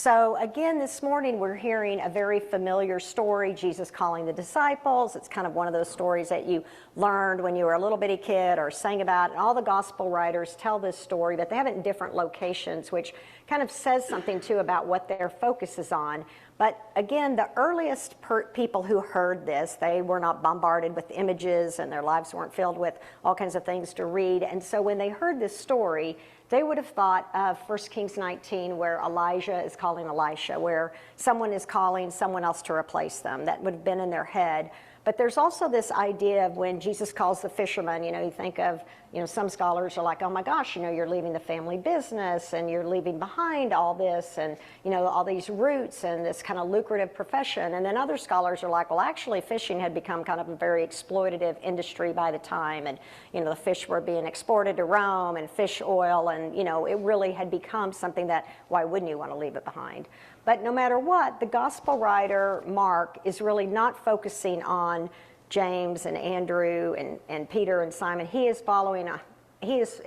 So again, this morning we're hearing a very familiar story, Jesus calling the disciples. It's kind of one of those stories that you learned when you were a little bitty kid or sang about, and all the gospel writers tell this story, but they have it in different locations, which kind of says something too about what their focus is on. But again, the earliest people who heard this, they were not bombarded with images and their lives weren't filled with all kinds of things to read. And so when they heard this story, they would have thought of 1 Kings 19, where Elijah is calling Elisha, where someone is calling someone else to replace them. That would have been in their head. But there's also this idea of when Jesus calls the fishermen, you think of, some scholars are like, oh my gosh, you're leaving the family business and you're leaving behind all this and, all these roots and this kind of lucrative profession. And then other scholars are like, well, actually fishing had become kind of a very exploitative industry by the time. And, the fish were being exported to Rome and fish oil and, it really had become something that, why wouldn't you want to leave it behind? But no matter what, the gospel writer, Mark, is really not focusing on James and Andrew and Peter and Simon. He is following, he is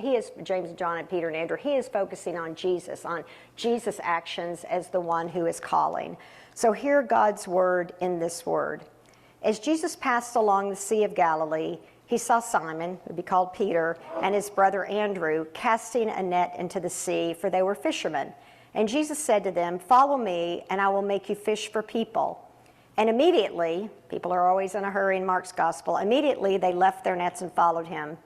James and John and Peter and Andrew. He is focusing on Jesus' actions as the one who is calling. So hear God's word in this word. As Jesus passed along the Sea of Galilee, he saw Simon, who would be called Peter, and his brother Andrew casting a net into the sea, for they were fishermen. And Jesus said to them, follow me, and I will make you fish for people. And immediately, people are always in a hurry in Mark's gospel, immediately they left their nets and followed him.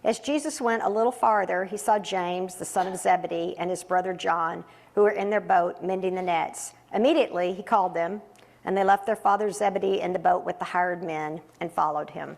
As Jesus went a little farther, he saw James, the son of Zebedee, and his brother John, who were in their boat mending the nets. Immediately he called them, and they left their father Zebedee in the boat with the hired men and followed him.